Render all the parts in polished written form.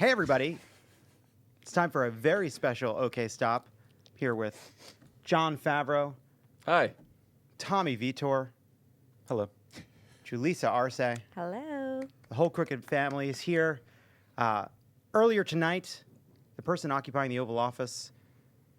Hey, everybody. It's time for a very special OK Stop here with John Favreau, Hi. Tommy Vitor, Hello. Julissa Arce. Hello. The whole Crooked family is here. Earlier tonight, the person occupying the Oval Office,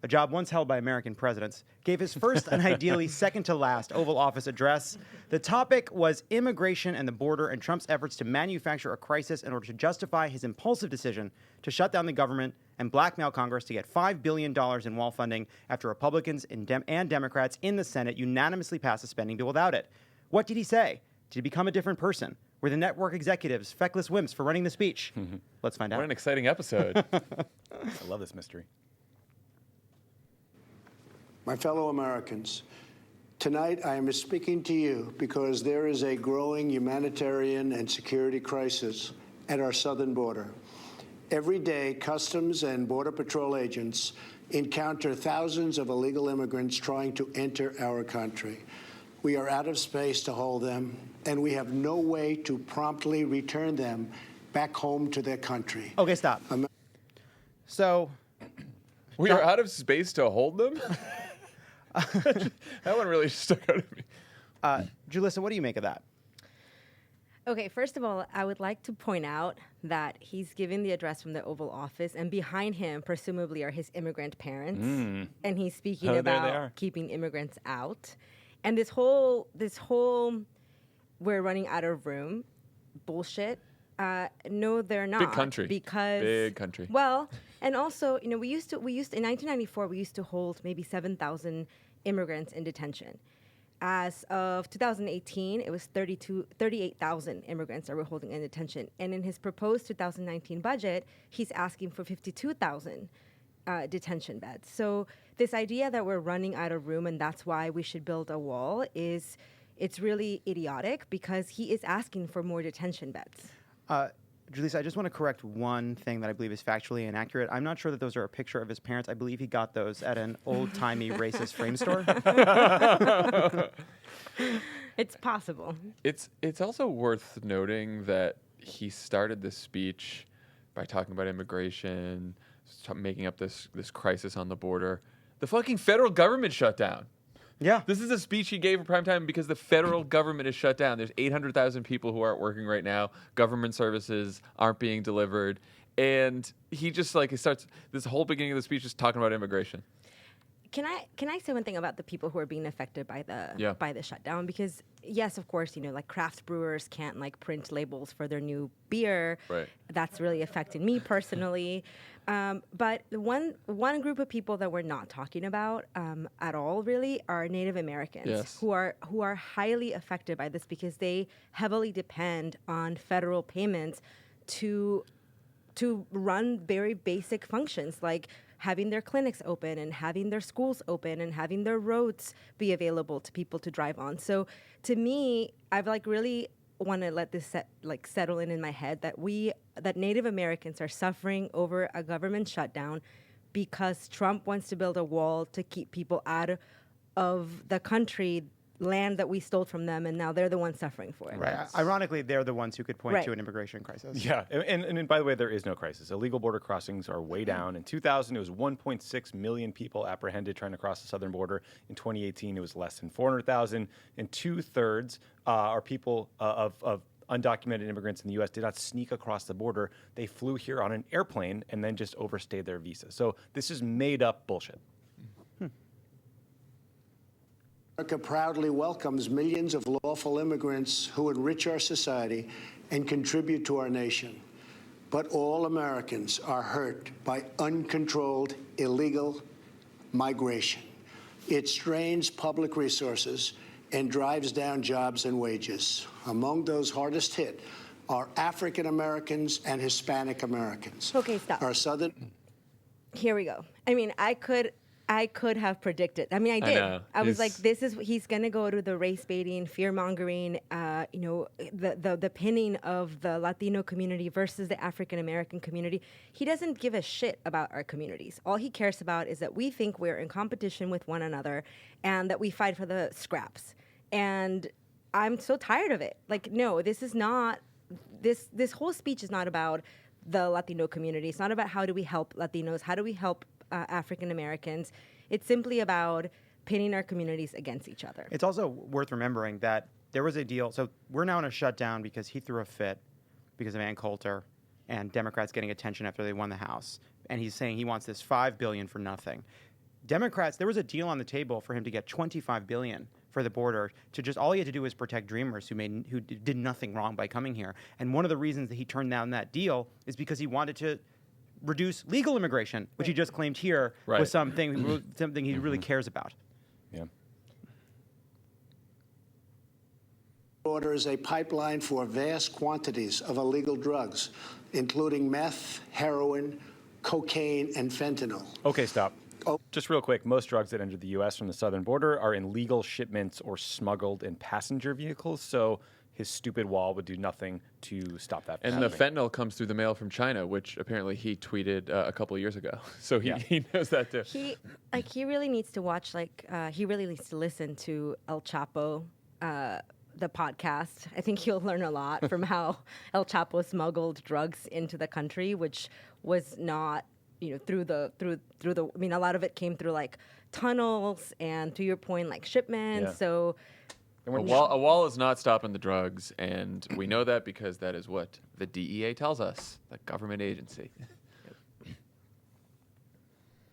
a job once held by American presidents, gave his first and ideally second to last Oval Office address. The topic was immigration and the border and Trump's efforts to manufacture a crisis in order to justify his impulsive decision to shut down the government and blackmail Congress to get $5 billion in wall funding after Republicans and Democrats in the Senate unanimously passed a spending bill without it. What did he say? Did he become a different person? Were the network executives feckless wimps for running the speech? Let's find out. What an exciting episode. I love this mystery. My fellow Americans, tonight I am speaking to you because there is a growing humanitarian and security crisis at our southern border. Every day, Customs and Border Patrol agents encounter thousands of illegal immigrants trying to enter our country. We are out of space to hold them, and we have no way to promptly return them back home to their country. Okay, stop. So, We are out of space to hold them? That one really stuck out at me. Julissa, what do you make of that? Okay, first of all, I would like to point out that he's giving the address from the Oval Office, and behind him, presumably, are his immigrant parents. And he's speaking Oh, there they about are. keeping immigrants out. And this whole we're running out of room bullshit. No, they're not. Big country. Because Big country. Well, and also, we used to in 1994 we used to hold maybe 7,000 immigrants in detention. As of 2018, it was 38,000 immigrants that we're holding in detention. And in his proposed 2019 budget, he's asking for 52,000 detention beds. So this idea that we're running out of room and that's why we should build a wall it's really idiotic because he is asking for more detention beds. Julissa, I just want to correct one thing that I believe is factually inaccurate. I'm not sure that those are a picture of his parents. I believe he got those at an old-timey racist frame store. It's possible. It's also worth noting that he started this speech by talking about immigration, making up this crisis on the border. The fucking federal government shut down. Yeah. This is a speech he gave in prime time because the federal government is shut down. There's 800,000 people who aren't working right now. Government services aren't being delivered. And he just he starts this whole beginning of the speech just talking about immigration. Can I say one thing about the people who are being affected by the by the shutdown? Because yes, of course, craft brewers can't print labels for their new beer. Right. That's really affecting me personally. But one group of people that we're not talking about at all really are Native Americans, Yes. who are highly affected by this because they heavily depend on federal payments to run very basic functions like having their clinics open and having their schools open and having their roads be available to people to drive on. So to me, I've really want to let this settle in my head that Native Americans are suffering over a government shutdown because Trump wants to build a wall to keep people out of the country, land that we stole from them, and now they're the ones suffering for it. Right. Ironically, they're the ones who could point Right. to an immigration crisis. Yeah, and by the way, there is no crisis. Illegal border crossings are way down. In 2000, it was 1.6 million people apprehended trying to cross the southern border. In 2018, it was less than 400,000, and 2/3 are people of undocumented immigrants in the U.S. did not sneak across the border. They flew here on an airplane and then just overstayed their visa. So this is made up bullshit. America proudly welcomes millions of lawful immigrants who enrich our society and contribute to our nation. But all Americans are hurt by uncontrolled illegal migration. It strains public resources and drives down jobs and wages. Among those hardest hit are African Americans and Hispanic Americans. Okay, stop. Our southern Here we go. I mean, I could have predicted. I mean, I did. know. I was like, he's going to go to the race baiting, fear mongering, the pinning of the Latino community versus the African American community. He doesn't give a shit about our communities. All he cares about is that we think we're in competition with one another and that we fight for the scraps. And I'm so tired of it. No, this is not. This whole speech is not about the Latino community. It's not about how do we help Latinos, how do we help African Americans. It's simply about pitting our communities against each other. It's also worth remembering that there was a deal. So we're now in a shutdown because he threw a fit because of Ann Coulter and Democrats getting attention after they won the House. And he's saying he wants this $5 billion for nothing. Democrats, there was a deal on the table for him to get $25 billion for the border. To just all he had to do was protect Dreamers who did nothing wrong by coming here. And one of the reasons that he turned down that deal is because he wanted to reduce legal immigration, which he just claimed here was something he really cares about. Yeah. Border is a pipeline for vast quantities of illegal drugs, including meth, heroin, cocaine, and fentanyl. Okay, stop. Oh. Just real quick, most drugs that enter the U.S. from the southern border are in legal shipments or smuggled in passenger vehicles, so his stupid wall would do nothing to stop that from And the happening. fentanyl comes through the mail from China, which apparently he tweeted a couple of years ago. So he knows that too. He really needs to watch, he really needs to listen to El Chapo, the podcast. I think he'll learn a lot from how El Chapo smuggled drugs into the country, which was not, through the. I mean, a lot of it came through like tunnels and, to your point, like shipments. Yeah. So. A wall is not stopping the drugs, and we know that because that is what the DEA tells us, the government agency.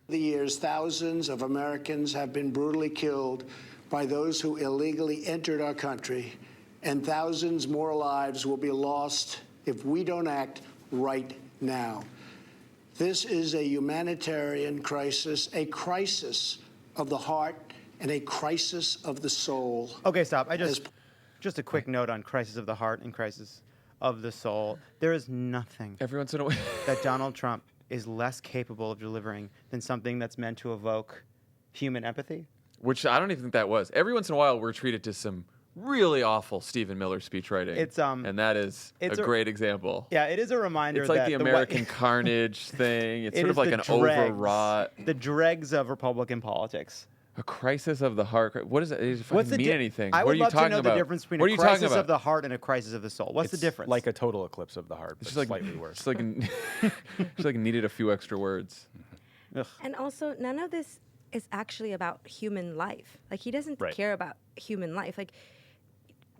The years, thousands of Americans have been brutally killed by those who illegally entered our country, and thousands more lives will be lost if we don't act right now. This is a humanitarian crisis, a crisis of the heart, and a crisis of the soul. Okay, stop. Just a quick note on crisis of the heart and crisis of the soul. There is nothing Every once in a while. that Donald Trump is less capable of delivering than something that's meant to evoke human empathy. Which I don't even think that was. Every once in a while, we're treated to some really awful Stephen Miller speech writing. And that is a great example. Yeah, it is a reminder It's like that the American carnage thing. It's it sort is of like the an dregs, overwrought. the dregs of Republican politics. A crisis of the heart. What does it? It doesn't What's the mean anything. I what would are you love talking to know about? the difference between What are a you talking crisis about? of the heart and a crisis of the soul. What's the difference? Like a total eclipse of the heart, but It's like slightly worse. It's like just like needed a few extra words. And also, none of this is actually about human life. Like, he doesn't care about human life. Like,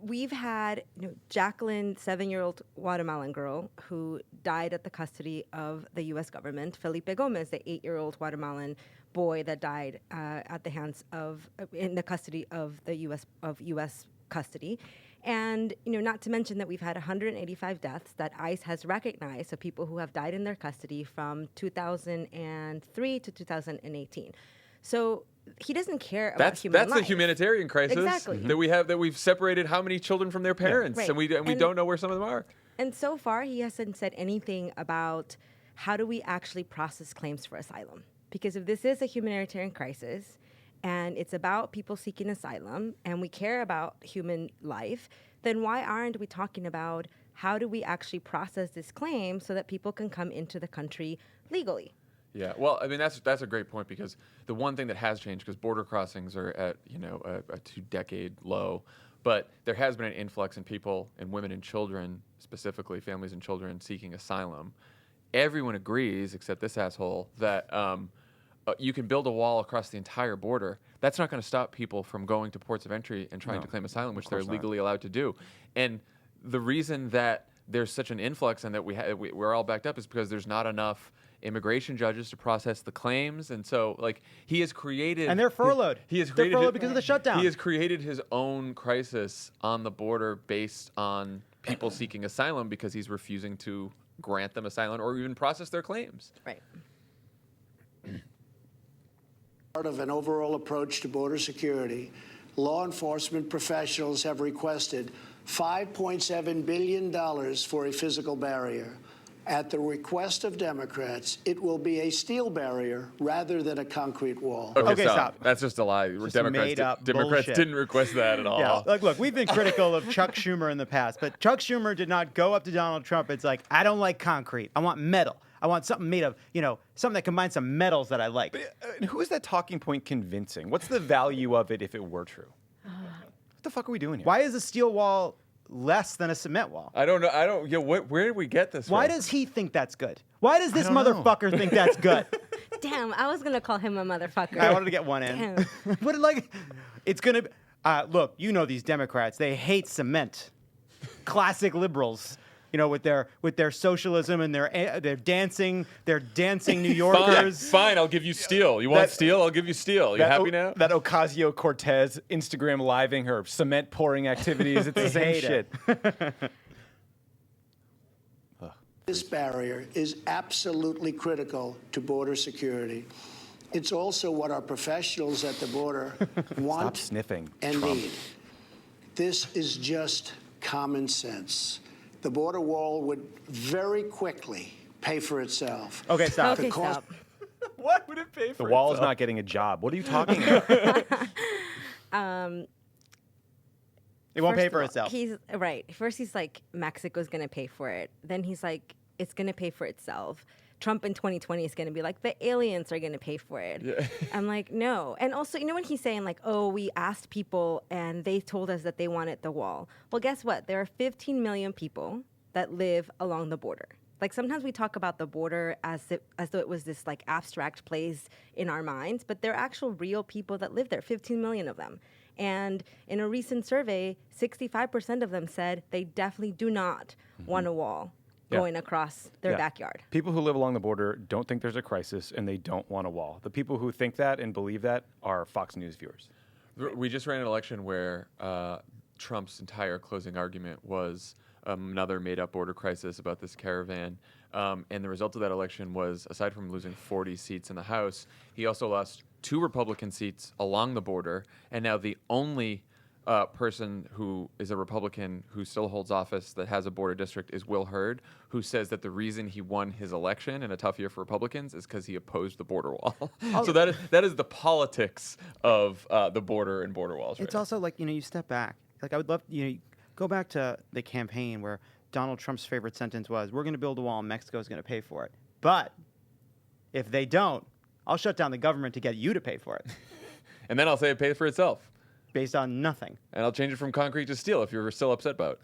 we've had Jacqueline, 7-year-old Guatemalan girl who died at the custody of the U.S. government. Felipe Gomez, the 8-year-old Guatemalan boy that died at the hands of in the custody of the U.S. custody. And not to mention that we've had 185 deaths that ICE has recognized of people who have died in their custody from 2003 to 2018. So he doesn't care about human life. That's a humanitarian crisis Exactly. that we have, that we've separated how many children from their parents, Right. and we don't know where some of them are. And so far, he hasn't said anything about how do we actually process claims for asylum. Because if this is a humanitarian crisis, and it's about people seeking asylum, and we care about human life, then why aren't we talking about how do we actually process this claim so that people can come into the country legally? Yeah, well, I mean, that's a great point, because the one thing that has changed, because border crossings are at a 2-decade low, but there has been an influx in people, and women and children, specifically families and children seeking asylum. Everyone agrees, except this asshole, that you can build a wall across the entire border. That's not going to stop people from going to ports of entry and trying to claim asylum, which they're legally allowed to do. And the reason that there's such an influx and that we're all backed up is because there's not enough immigration judges to process the claims. And so, like, he has created... And they're furloughed. They're furloughed because of the shutdown. He has created his own crisis on the border based on people seeking asylum because he's refusing to grant them asylum or even process their claims. Right. Part of an overall approach to border security, law enforcement professionals have requested $5.7 billion for a physical barrier. At the request of Democrats, it will be a steel barrier rather than a concrete wall. Okay, stop. That's just a lie. made-up Democrats bullshit. didn't request that at all. Yeah, look, we've been critical of Chuck Schumer in the past, but Chuck Schumer did not go up to Donald Trump. It's like, I don't like concrete. I want metal. I want something made of, something that combines some metals that I like. And who is that talking point convincing? What's the value of it if it were true? What the fuck are we doing here? Why is a steel wall less than a cement wall. I don't know. Yeah. Where did we get this? Why from? does he think that's good? Why does this don't know. motherfucker think that's good? Damn, I was gonna call him a motherfucker. I wanted to get one in. Damn. But like, it's gonna. Look, you know these Democrats. They hate cement. Classic liberals. You know, with their socialism and their dancing New Yorkers. Fine, I'll give you steel. You want steel? I'll give you steel. You happy now? That Ocasio-Cortez Instagram living her cement pouring activities. It's the same hate shit. it. This barrier is absolutely critical to border security. It's also what our professionals at the border want Stop sniffing, and Trump. need. This is just common sense. The border wall would very quickly pay for itself. Okay, stop. Okay, cost- stop. What would it pay for? The wall is itself? not getting a job. What are you talking about? It won't First pay of for all, itself. He's right. First, he's like, Mexico's going to pay for it. Then he's like, it's going to pay for itself. Trump in 2020 is going to be like, the aliens are going to pay for it. Yeah. I'm like, no. And also, you know, when he's saying like, oh, we asked people and they told us that they wanted the wall. Well, guess what? There are 15 million people that live along the border. Like sometimes we talk about the border as though it was this like abstract place in our minds, but there are actual real people that live there, 15 million of them. And in a recent survey, 65% of them said they definitely do not want a wall going across their backyard. People who live along the border don't think there's a crisis and they don't want a wall. The people who think that and believe that are Fox News viewers. We just ran an election where Trump's entire closing argument was another made-up border crisis about this caravan. And the result of that election was, aside from losing 40 seats in the House, he also lost 2 Republican seats along the border. And now the only person who is a Republican who still holds office that has a border district is Will Hurd, who says that the reason he won his election in a tough year for Republicans is because he opposed the border wall. So that is the politics of the border and border walls. It's right also like, you know, you step back. Like I would love, you know, go back to the campaign where Donald Trump's favorite sentence was, we're going to build a wall and Mexico's going to pay for it. But if they don't, I'll shut down the government to get you to pay for it And then I'll say it pays for itself. based on nothing. And I'll change it from concrete to steel if you're still upset about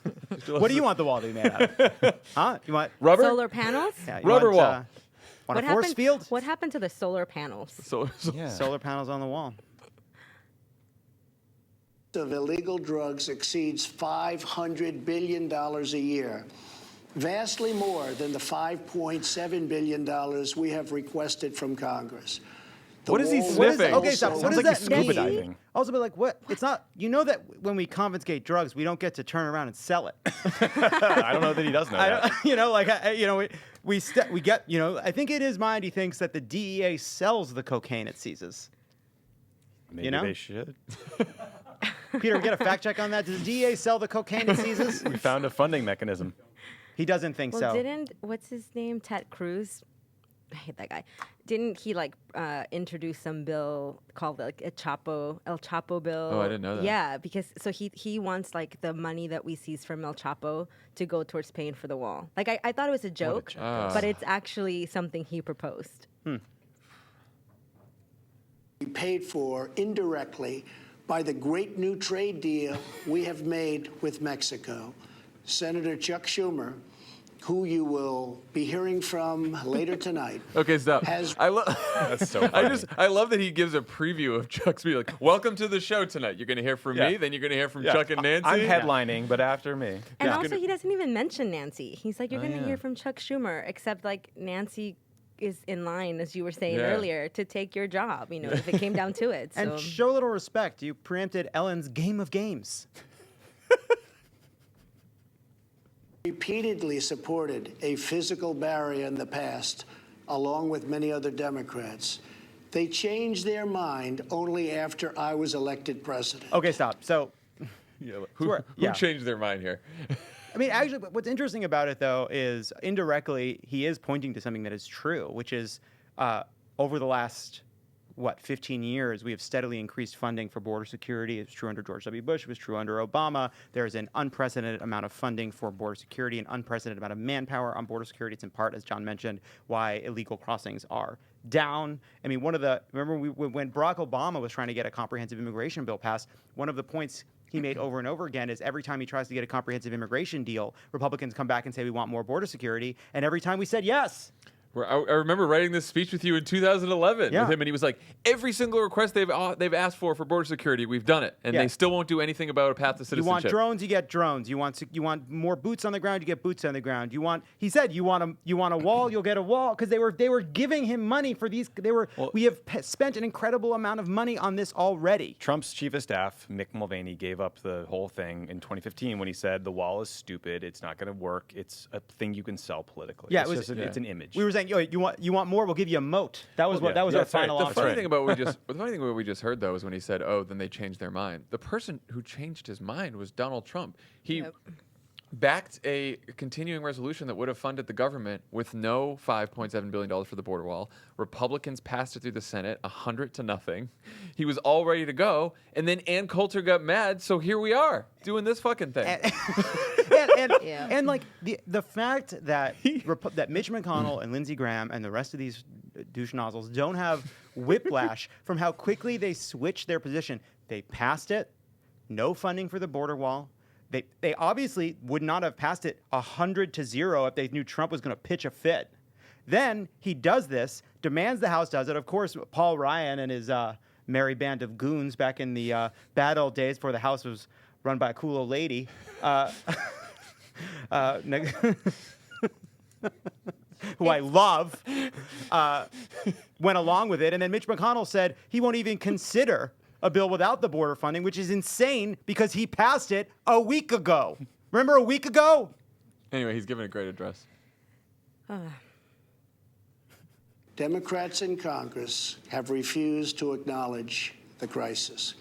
it. What do you want the wall to be made out of? Huh? You want Rubber? Solar panels? yeah, you Rubber want, wall. Want a force field? What happened to the solar panels? Solar panels on the wall. Of illegal drugs exceeds $500 billion a year, vastly more than the $5.7 billion we have requested from Congress. What is he wall- sniffing? Okay, stop. What Sounds does like that he's scuba mean? diving. Also, but like, what? It's not. You know that when we confiscate drugs, we don't get to turn around and sell it. I don't know that he does know that. You know, like you know, we get. You know, I think in his mind he thinks that the DEA sells the cocaine it seizes. Maybe you know? they should. Peter, get a fact check on that. Does the DEA sell the cocaine it seizes? We found a funding mechanism. He doesn't think Well, so. what's his name? Ted Cruz. I hate that guy. Didn't he like introduce some bill called like El Chapo bill? Oh, I didn't know that. Yeah, because so he wants like the money that we seize from El Chapo to go towards paying for the wall. Like I thought it was a joke, but it's actually something he proposed. Be paid for indirectly by the great new trade deal we have made with Mexico. Senator Chuck Schumer, who you will be hearing from later tonight. Okay, stop. Has- That's so funny. I love that he gives a preview of Chuck's be like, welcome to the show tonight. You're going to hear from me, then you're going to hear from Chuck and Nancy. I'm headlining, but after me. And Yeah. also, he doesn't even mention Nancy. He's like, you're going to yeah. hear from Chuck Schumer, except like Nancy is in line, as you were saying Yeah. earlier, to take your job, you know, if it came down to it. So. And show a little respect. You preempted Ellen's Game of Games. repeatedly supported a physical barrier in the past, along with many other Democrats. They changed their mind only after I was elected president. Okay, stop. So, Who yeah. changed their mind here? I mean, actually, what's interesting about it, though, is indirectly he is pointing to something that is true, which is over the last, 15 years, we have steadily increased funding for border security. It was true under George W. Bush. It was true under Obama. There's an unprecedented amount of funding for border security, an unprecedented amount of manpower on border security. It's in part, as John mentioned, why illegal crossings are down. I mean, remember when Barack Obama was trying to get a comprehensive immigration bill passed, one of the points he made over and over again is every time he tries to get a comprehensive immigration deal, Republicans come back and say we want more border security. And every time we said yes. I remember writing this speech with you in 2011 Yeah. with him, and he was like, every single request they've asked for border security, we've done it. And Yeah. they still won't do anything about a path to You citizenship. want drones, you get drones. You want more boots on the ground, you get boots on the ground. He said you want a wall, you'll get a wall, because they were giving him money for these. We have spent an incredible amount of money on this already. Trump's chief of staff, Mick Mulvaney, gave up the whole thing in 2015 when he said the wall is stupid, it's not going to work, it's a thing you can sell politically. Yeah, it's it's an image. We were saying, you want more, we'll give you a moat. That was Yeah. that was Yeah, our that's right. final The offer. The funny thing about what we just heard though is when he said, "Oh, then they changed their mind." The person who changed his mind was Donald Trump. He backed a continuing resolution that would have funded the government with no $5.7 billion for the border wall. Republicans passed it through the Senate, 100-0. He was all ready to go, and then Ann Coulter got mad, so here we are doing this fucking thing. And like the fact that that Mitch McConnell and Lindsey Graham and the rest of these douche nozzles don't have whiplash from how quickly they switched their position. They passed it, no funding for the border wall. They obviously would not have passed it 100-0 if they knew Trump was going to pitch a fit. Then he does this, demands the House does it. Of course, Paul Ryan and his merry band of goons back in the bad old days before the House was run by a cool old lady. Who I love, went along with it. And then Mitch McConnell said he won't even consider a bill without the border funding, which is insane because he passed it a week ago. Remember a week ago? Anyway, he's giving a great address. Democrats in Congress have refused to acknowledge the crisis,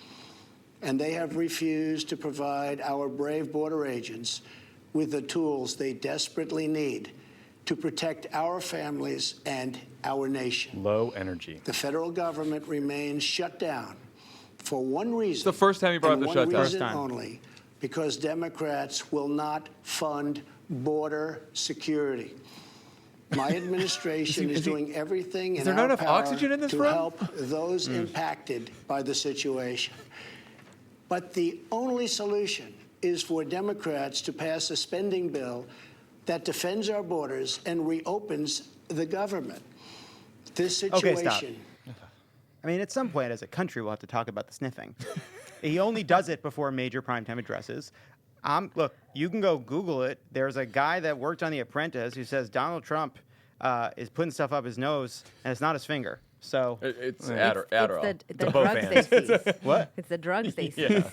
and they have refused to provide our brave border agents with the tools they desperately need to protect our families and our nation. Low energy. The federal government remains shut down for one reason. It's the first time he brought up the and shutdown. one reason First time. only, because Democrats will not fund border security. My administration is doing everything in there our not enough power oxygen in this to room? help those impacted by the situation. But the only solution is for Democrats to pass a spending bill that defends our borders and reopens the government. This situation. Okay, stop. I mean, at some point as a country, we'll have to talk about the sniffing. He only does it before major primetime addresses. Look, you can go Google it. There's a guy that worked on The Apprentice who says Donald Trump is putting stuff up his nose, and it's not his finger. So It's It's Adderall. the drugs they seize. what? It's the drugs they seize.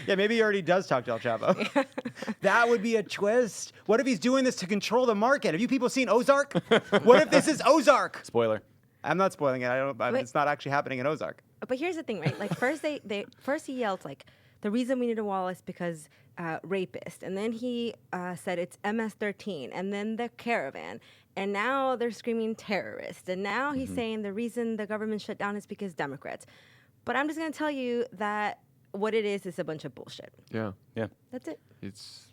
Yeah, maybe he already does talk to El Chapo. That would be a twist. What if he's doing this to control the market? Have you people seen Ozark? What if this is Ozark? Spoiler. I'm not spoiling it. It's not actually happening in Ozark. But here's the thing, right? Like first first he yelled like, the reason we need a wall is because rapist, and then he said it's MS-13, and then the caravan, and now they're screaming terrorist, and now he's saying the reason the government shut down is because Democrats. But I'm just gonna tell you that what it is a bunch of bullshit. Yeah. Yeah. That's it. It's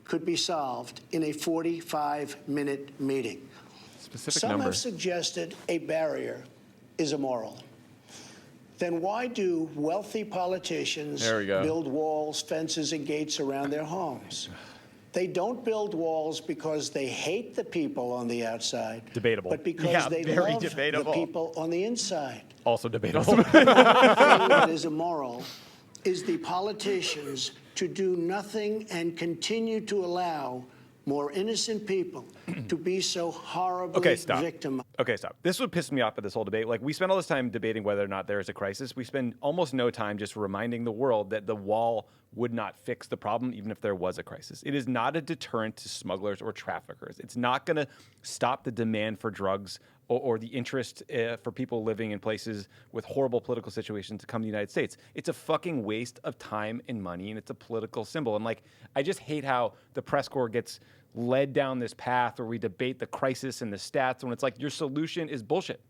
Could be solved in a 45-minute meeting. specific Some number. have suggested a barrier is immoral. Then why do wealthy politicians There we go. build walls, fences, and gates around their homes? They don't build walls because they hate the people on the outside. Debatable. But because Yeah, they very love debatable. the people on the inside. Also debatable. The thing that is immoral is the politicians to do nothing and continue to allow more innocent people to be so horribly Okay, stop. victimized. Okay, stop. This would piss me off at this whole debate. Like, we spend all this time debating whether or not there is a crisis. We spend almost no time just reminding the world that the wall would not fix the problem, even if there was a crisis. It is not a deterrent to smugglers or traffickers. It's not going to stop the demand for drugs or the interest for people living in places with horrible political situations to come to the United States. It's a fucking waste of time and money, and it's a political symbol. And, like, I just hate how the press corps gets led down this path where we debate the crisis and the stats when it's like your solution is bullshit.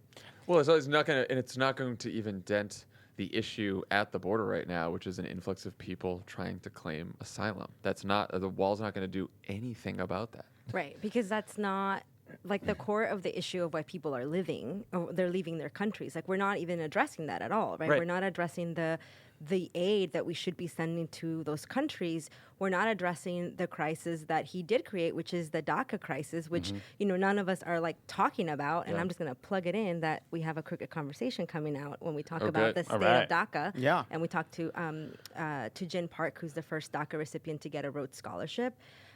Well, it's not going to even dent the issue at the border right now, which is an influx of people trying to claim asylum. The wall's not going to do anything about that. Right, because that's not like the core of the issue of why people are living, or they're leaving their countries. Like we're not even addressing that at all, right? Right. We're not addressing the aid that we should be sending to those countries. We're not addressing the crisis that he did create, which is the DACA crisis, which none of us are like talking about. And I'm just going to plug it in that we have a Crooked Conversation coming out when we talk about the state of DACA. Yeah. And we talked to Jin Park, who's the first DACA recipient to get a Rhodes Scholarship.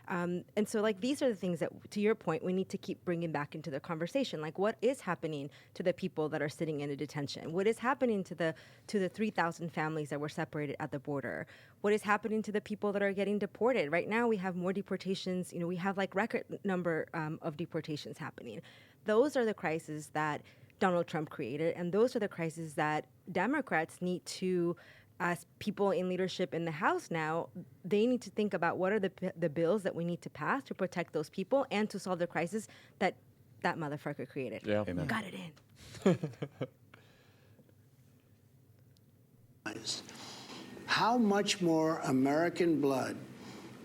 And so, like, these are the things that, to your point, we need to keep bringing back into the conversation. Like, what is happening to the people that are sitting in a detention? What is happening to the 3,000 families that were separated at the border? What is happening to the people that are getting deported? Right now, we have more deportations. We have, like, record number of deportations happening. Those are the crises that Donald Trump created, and those are the crises that Democrats need to, as people in leadership in the House now, they need to think about what are the bills that we need to pass to protect those people and to solve the crisis that motherfucker created. Yeah. Amen. Got it in. How much more American blood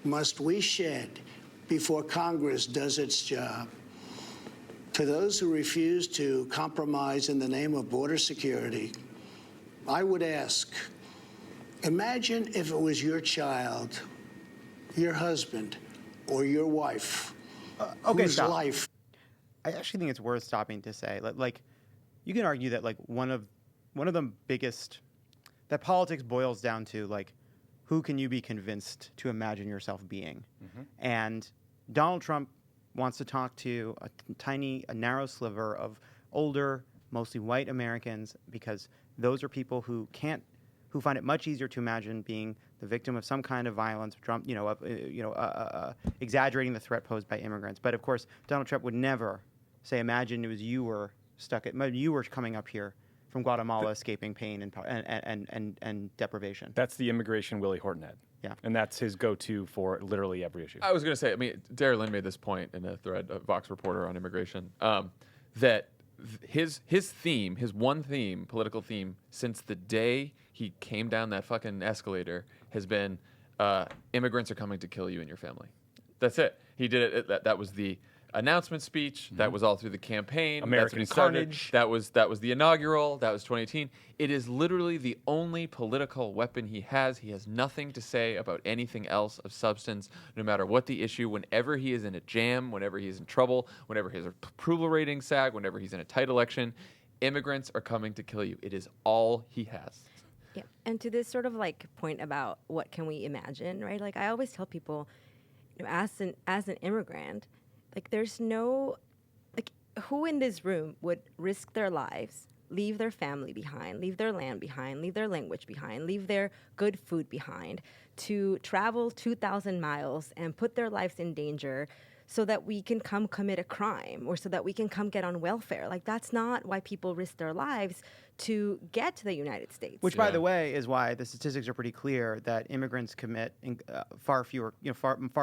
must we shed before Congress does its job? To those who refuse to compromise in the name of border security, I would ask, imagine if it was your child, your husband, or your wife, whose stop. life. I actually think it's worth stopping to say, like, you can argue that like one of the biggest, that politics boils down to like, who can you be convinced to imagine yourself being? And Donald Trump wants to talk to a narrow sliver of older, mostly white Americans, because those are people who find it much easier to imagine being the victim of some kind of violence, exaggerating the threat posed by immigrants. But of course, Donald Trump would never say, imagine it was you were coming up here from Guatemala, escaping pain and deprivation. That's the immigration Willie Horton had. Yeah. And that's his go-to for literally every issue. I was going to say, Dara Lynn made this point in a thread, a Vox reporter on immigration, that his theme, his one theme, political theme, since the day he came down that fucking escalator has been immigrants are coming to kill you and your family. That's it. He did it. That was the announcement speech. That was all through the campaign. American That's when he started. carnage. That was the inaugural. That was 2018. It is literally the only political weapon he has. He has nothing to say about anything else of substance, no matter what the issue. Whenever he is in a jam, whenever he is in trouble, whenever his approval ratings sag, whenever he's in a tight election, immigrants are coming to kill you. It is all he has. Yeah, and to this sort of like point about what can we imagine, right? Like I always tell people, as an immigrant, like there's no, like who in this room would risk their lives, leave their family behind, leave their land behind, leave their language behind, leave their good food behind, to travel 2,000 miles and put their lives in danger so that we can come commit a crime or so that we can come get on welfare. Like that's not why people risk their lives to get to the United States. Which, by the way, is why the statistics are pretty clear that immigrants commit far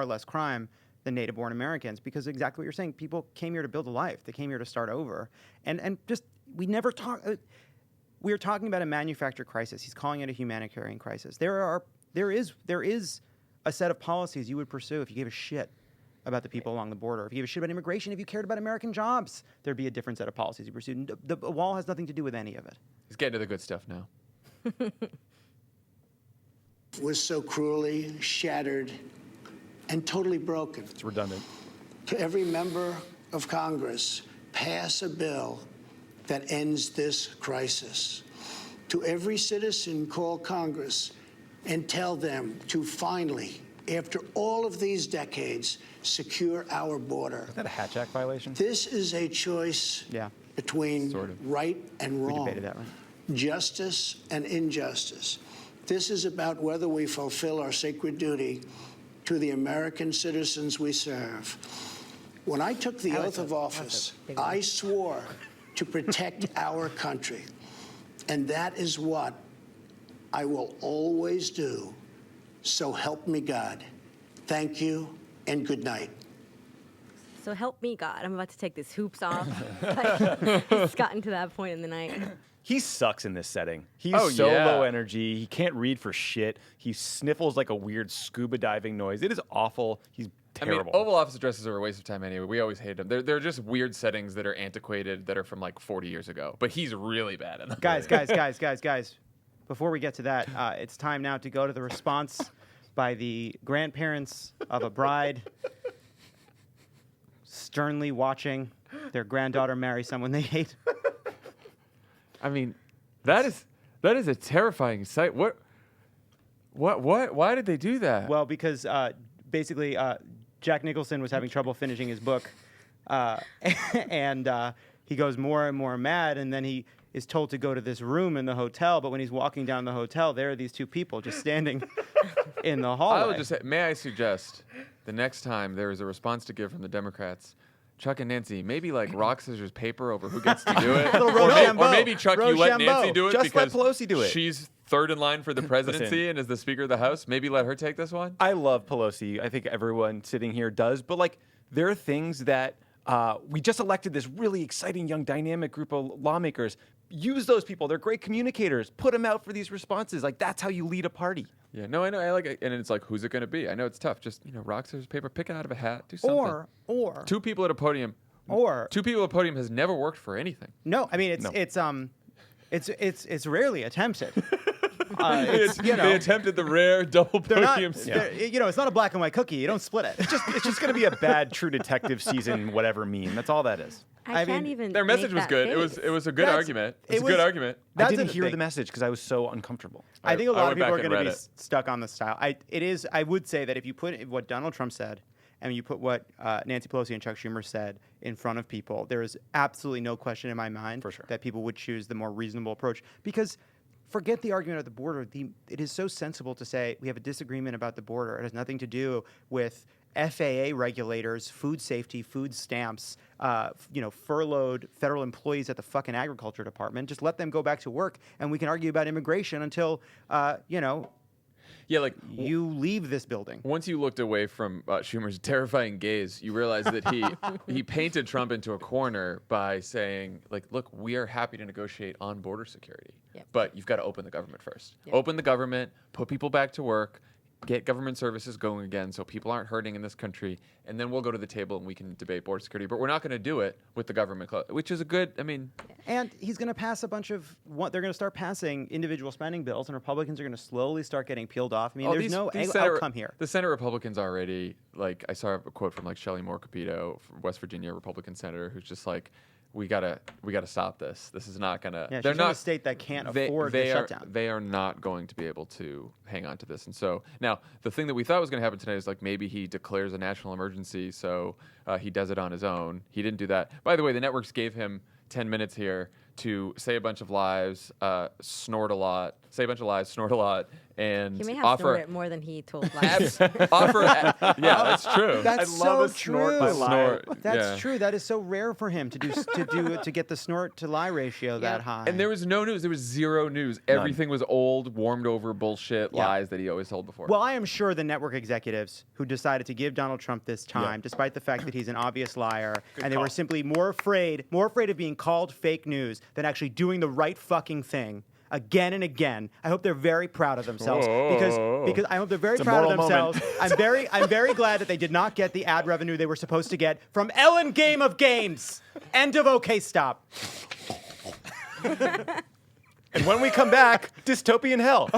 less crime than native-born Americans, because exactly what you're saying, people came here to build a life. They came here to start over, and just we never talk. We are talking about a manufactured crisis. He's calling it a humanitarian crisis. There is a set of policies you would pursue if you gave a shit about the people along the border. If you gave a shit about immigration, if you cared about American jobs, there'd be a different set of policies you pursued. The wall has nothing to do with any of it. He's getting to the good stuff now. Was so cruelly shattered and totally broken. It's redundant. To every member of Congress, pass a bill that ends this crisis. To every citizen, call Congress and tell them to finally, after all of these decades, secure our border. Is that a Hatch Act violation? This is a choice between Sort of. right and wrong, debated that one. justice and injustice. This is about whether we fulfill our sacred duty to the American citizens we serve. When I took the oath of office, I swore to protect our country, and that is what I will always do. So help me God. Thank you and good night. So help me God. I'm about to take this hoops off. Like, it's gotten to that point in the night. He sucks in this setting. He's Oh, so yeah. low energy. He can't read for shit. He sniffles like a weird scuba diving noise. It is awful. He's terrible. I mean, Oval Office addresses are a waste of time anyway. We always hate them. They're just weird settings that are antiquated, that are from like 40 years ago. But he's really bad at them. Guys. Before we get to that, it's time now to go to the response by the grandparents of a bride sternly watching their granddaughter marry someone they hate. I mean, that is a terrifying sight. What? Why did they do that? Well, because basically Jack Nicholson was having trouble finishing his book, and he goes more and more mad, and then he is told to go to this room in the hotel. But when he's walking down the hotel, there are these two people just standing in the hallway. I would just say, may I suggest the next time there is a response to give from the Democrats, Chuck and Nancy, maybe like rock, scissors, paper over who gets to do it. Or maybe Chuck, you let Nancy do it Just let because Pelosi do it. She's third in line for the presidency and is the Speaker of the House. Maybe let her take this one. I love Pelosi. I think everyone sitting here does. But like, there are things that we just elected this really exciting, young, dynamic group of lawmakers. Use those people. They're great communicators. Put them out for these responses. Like, that's how you lead a party. Yeah, no, I know. I like it. And it's like, who's it going to be? I know it's tough. Just, rock, scissors, paper, pick it out of a hat. Do something. Or two people at a podium. Or two people at a podium has never worked for anything. No, I mean it's rarely attempted. They attempted the rare double podium. It's not a black and white cookie. You don't split it. It's just going to be a bad True Detective season, whatever meme. That's all that is. I can't even. Their message was good. It was a good argument. It was a good argument. I didn't hear the message because I was so uncomfortable. I think a lot of people are going to be stuck on the style. I would say that if you put what Donald Trump said and you put what Nancy Pelosi and Chuck Schumer said in front of people, there is absolutely no question in my mind that people would choose the more reasonable approach. Because forget the argument of the border. It is so sensible to say we have a disagreement about the border. It has nothing to do with FAA regulators, food safety, food stamps, furloughed federal employees at the fucking agriculture department. Just let them go back to work, and we can argue about immigration until, you leave this building. Once you looked away from Schumer's terrifying gaze, you realized that he painted Trump into a corner by saying, like, look, we are happy to negotiate on border security, but you've got to open the government first. Open the government, put people back to work, get government services going again so people aren't hurting in this country, and then we'll go to the table and we can debate border security. But we're not going to do it with the government, which is a good, And he's going to pass a bunch of, they're going to start passing individual spending bills, and Republicans are going to slowly start getting peeled off. There's no outcome here. The Senate Republicans already, I saw a quote from Shelley Moore Capito, West Virginia Republican senator, who's just like, we gotta stop this. This is not gonna. Yeah, they're not a state that can't afford the shutdown. They are not going to be able to hang on to this. And so now the thing that we thought was going to happen tonight is maybe he declares a national emergency, so he does it on his own. He didn't do that. By the way, the networks gave him 10 minutes here to say a bunch of lies, snort a lot, and he may have offer snorted more than he told lies. yeah, that's true. That's so true. That's Yeah. true. That is so rare for him to get the snort to lie ratio that high. And there was no news. There was zero news. Everything was old, warmed over bullshit lies that he always told before. Well, I am sure the network executives who decided to give Donald Trump this time, despite the fact that he's an obvious liar, they were simply more afraid of being called fake news than actually doing the right fucking thing again and again. I hope they're very proud of themselves because I hope they're very proud of themselves. I'm very glad that they did not get the ad revenue they were supposed to get from Ellen Game of Games. End of OK Stop. And when we come back, dystopian hell.